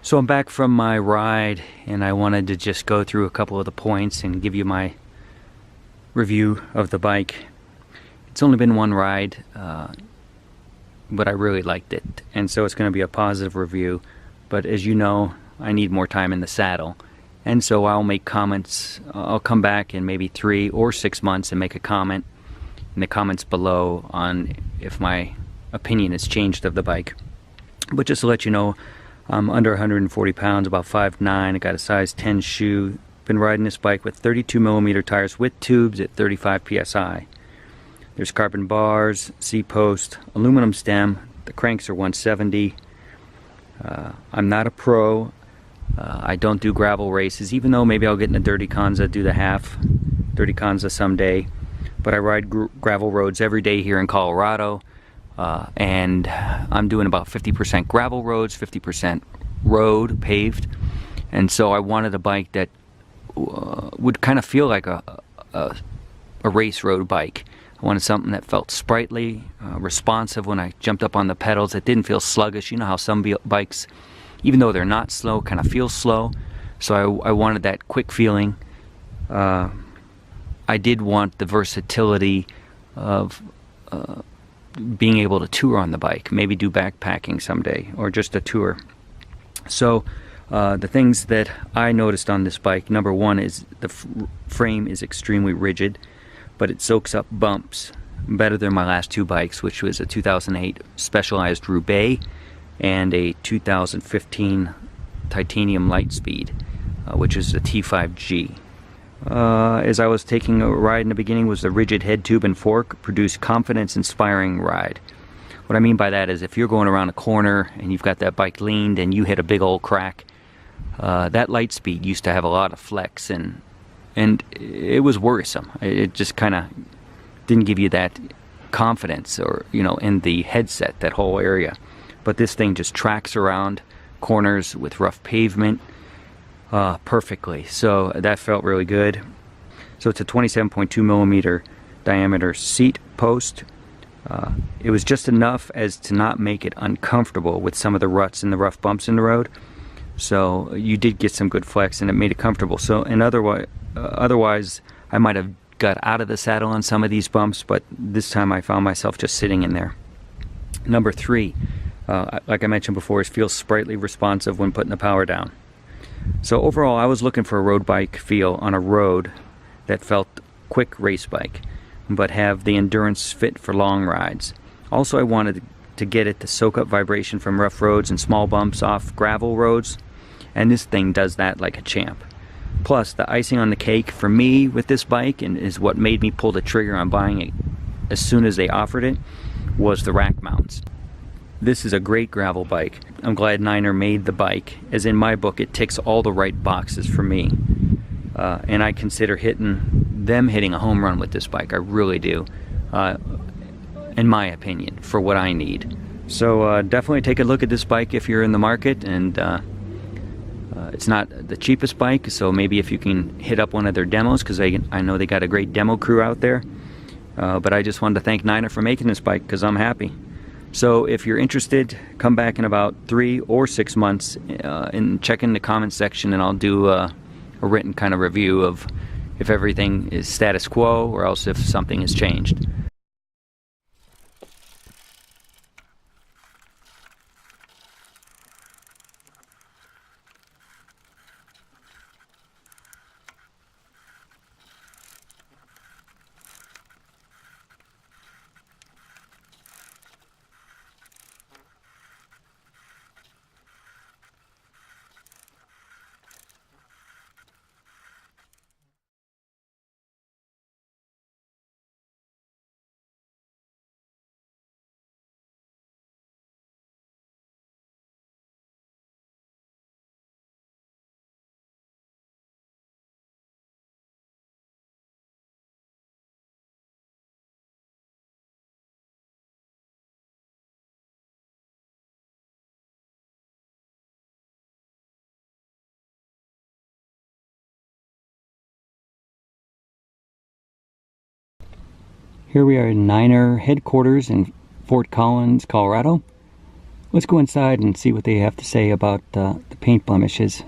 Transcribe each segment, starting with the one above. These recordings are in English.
So I'm back from my ride, and I wanted to just go through a couple of the points and give you my review of the bike. It's only been one ride, but I really liked it, and so it's going to be a positive review. But as you know, I need more time in the saddle, and so I'll make comments. I'll come back in maybe 3 or 6 months and make a comment in the comments below on if my opinion has changed of the bike. But just to let you know, I'm under 140 pounds, about 5'9". I got a size 10 shoe. Been riding this bike with 32mm tires with tubes at 35 psi. There's carbon bars, C-post, aluminum stem. The cranks are 170. I'm not a pro. I don't do gravel races, even though maybe I'll get in a Dirty Kanza, do the half Dirty Kanza someday. But I ride gravel roads every day here in Colorado. And I'm doing about 50% gravel roads, 50% road, paved. And so I wanted a bike that would kind of feel like a race road bike. I wanted something that felt sprightly, responsive when I jumped up on the pedals. It didn't feel sluggish. You know how some bikes, even though they're not slow, kind of feel slow. So I wanted that quick feeling. I did want the versatility of being able to tour on the bike, maybe do backpacking someday, or just a tour. So the things that I noticed on this bike, number one is the frame is extremely rigid, but it soaks up bumps better than my last 2 bikes, which was a 2008 Specialized Roubaix and a 2015 Titanium Lightspeed, which is a T5G. As I was taking a ride in the beginning, was the rigid head tube and fork produced confidence-inspiring ride. What I mean by that is if you're going around a corner and you've got that bike leaned and you hit a big old crack, that Lightspeed used to have a lot of flex, and it was worrisome. It just kind of didn't give you that confidence, or in the headset, that whole area. But this thing just tracks around corners with rough pavement perfectly, so that felt really good. So it's a 27.2mm diameter seat post. It was just enough as to not make it uncomfortable with some of the ruts and the rough bumps in the road. So you did get some good flex, and it made it comfortable. So otherwise I might have got out of the saddle on some of these bumps, but this time I found myself just sitting in there. Number 3, like I mentioned before, is feels sprightly, responsive when putting the power down. So overall, I was looking for a road bike feel on a road that felt quick race bike, but have the endurance fit for long rides. Also, I wanted to get it to soak up vibration from rough roads and small bumps off gravel roads, and this thing does that like a champ. Plus, the icing on the cake for me with this bike, and is what made me pull the trigger on buying it as soon as they offered it, was the rack mounts. This is a great gravel bike. I'm glad Niner made the bike, as in my book it ticks all the right boxes for me. And I consider hitting a home run with this bike. I really do, in my opinion, for what I need. So definitely take a look at this bike if you're in the market. And it's not the cheapest bike, so maybe if you can hit up one of their demos, because I know they got a great demo crew out there. But I just wanted to thank Niner for making this bike, because I'm happy. So if you're interested, come back in about 3 or 6 months and check in the comments section, and I'll do a written kind of review of if everything is status quo or else if something has changed. Here we are in Niner headquarters in Fort Collins, Colorado. let's go inside and see what they have to say about the paint blemishes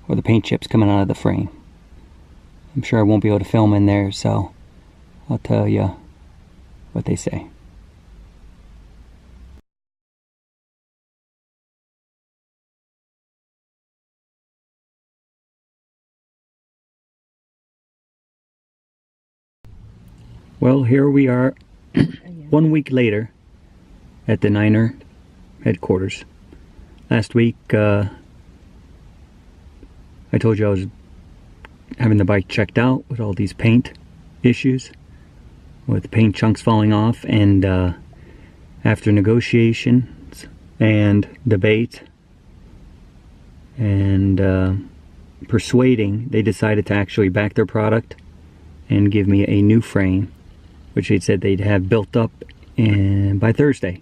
or the paint chips coming out of the frame. I'm sure I won't be able to film in there, so I'll tell you what they say. Well, here we are 1 week later at the Niner headquarters. Last week, I told you I was having the bike checked out with all these paint issues, with the paint chunks falling off, and after negotiations and debate and persuading, they decided to actually back their product and give me a new frame, which they said they'd have built up by Thursday.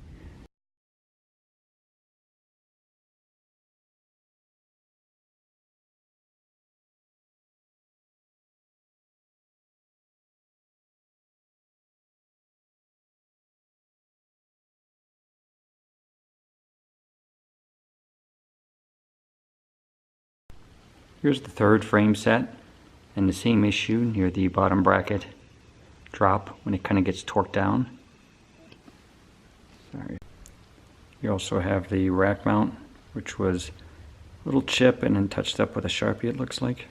Here's the third frame set, and the same issue near the bottom bracket drop when it kind of gets torqued down. Sorry. You also have the rack mount, which was a little chip and then touched up with a Sharpie, it looks like,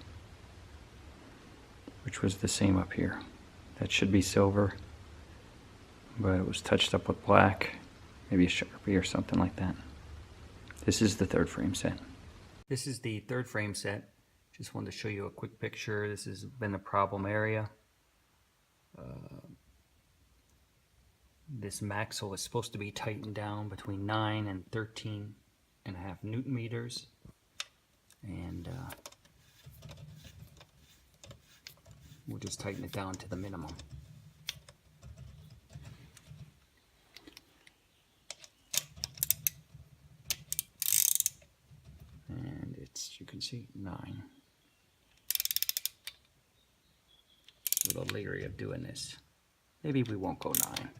which was the same up here. That should be silver, but it was touched up with black, maybe a Sharpie or something like that. This is the third frame set. This is the third frame set. Just wanted to show you a quick picture. This has been a problem area. This maxle is supposed to be tightened down between 9 and 13.5 Newton meters. And we'll just tighten it down to the minimum. And it's, you can see, 9. A little leery of doing this. Maybe we won't go 9.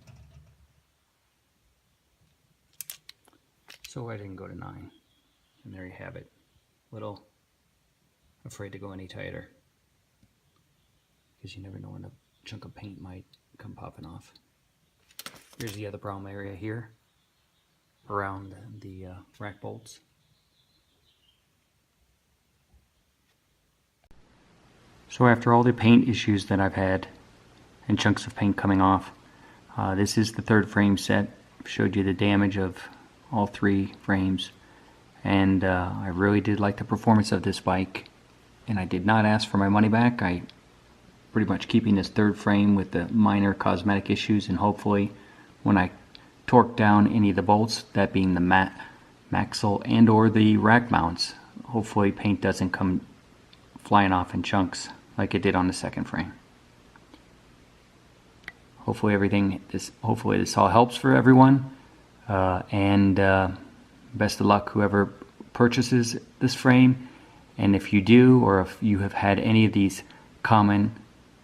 So I didn't go to 9. And there you have it. Little afraid to go any tighter, because you never know when a chunk of paint might come popping off. Here's the other problem area here around the rack bolts. So after all the paint issues that I've had and chunks of paint coming off, this is the third frame set. Showed you the damage of all 3 frames, and I really did like the performance of this bike, and I did not ask for my money back. I pretty much keeping this third frame with the minor cosmetic issues, and hopefully when I torque down any of the bolts, that being the maxle and or the rack mounts, hopefully paint doesn't come flying off in chunks like it did on the second frame. Hopefully hopefully this all helps for everyone, and best of luck whoever purchases this frame. And if you do, or if you have had any of these common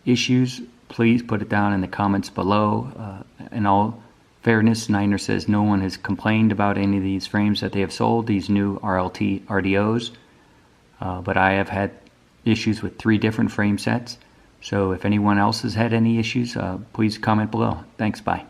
issues, please put it down in the comments below. In all fairness, Niner says no one has complained about any of these frames that they have sold, these new RLT RDOs, but I have had issues with 3 different frame sets. So if anyone else has had any issues, please comment below. Thanks, bye.